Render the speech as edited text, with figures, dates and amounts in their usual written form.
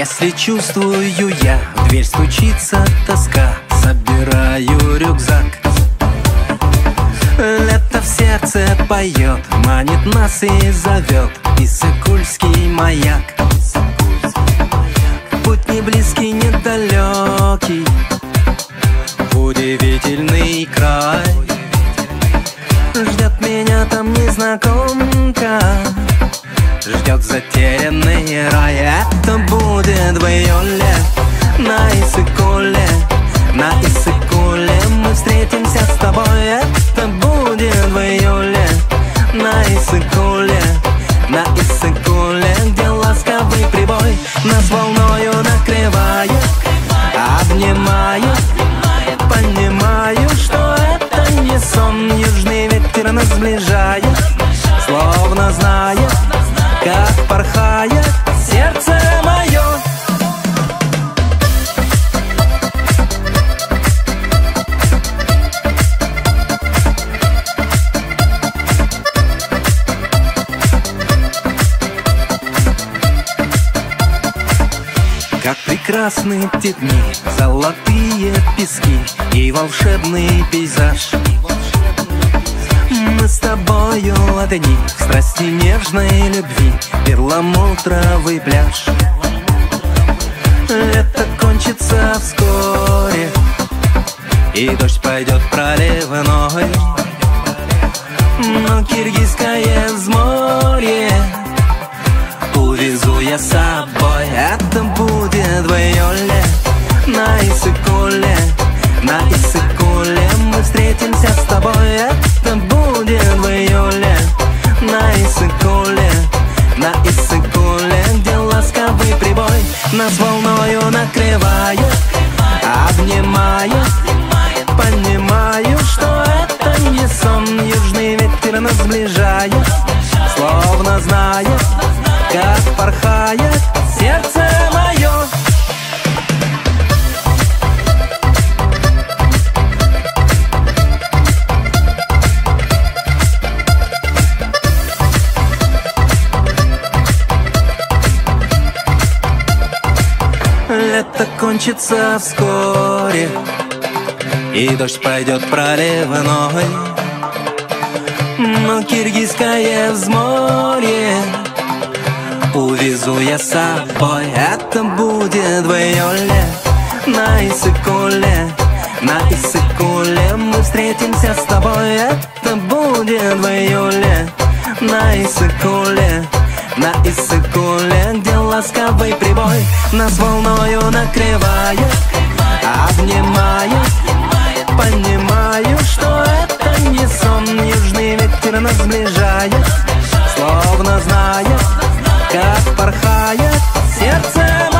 Если чувствую я, в дверь стучится тоска, собираю рюкзак. Лето в сердце поет, манит нас и зовет Иссык-Кульский маяк. Путь не близкий, не далекий, в удивительный край. Ждет меня там незнакомка, ждет затерянный рай. Это будет в июле на Иссык-Куле, на Иссык-Куле мы встретимся с тобой. Это будет в июле на Иссык-Куле, на Иссык-Куле, где ласковый прибой нас волною накрывает, обнимает. Понимаю, что это не сон, южный ветер нас сближает, словно знает, как порхает сердце мое. Как прекрасны те дни, золотые пески и волшебный пейзаж. Мы с тобою одни в страсти нежной любви, перламутровый пляж. Лето кончится вскоре, и дождь пойдет проливной, но киргизское взморье увезу я с собой. Это будет в июле на Иссык-Куле, на Иссык-Куле мы встретимся с тобой. Это будет в июле на Иссык-Куле, на Иссык-Куле, где ласковый прибой нас волною накрывает, обнимает. Понимаю, что это не сон, южный ветер нас сближает, словно знает, как порхает сердце мое. Лето кончится вскоре, и дождь пойдет проливной, но киргизское взморье увезу я с собой. Это будет в июле на Иссык-Куле, на Иссык-Куле мы встретимся с тобой. Это будет в июле на Иссык-Куле, на Иссык-Куле, где ласковый прибой нас волною накрывает, обнимает. Понимаю, что это не сон, южный ветер нас сближает, словно знает, как порхает сердце.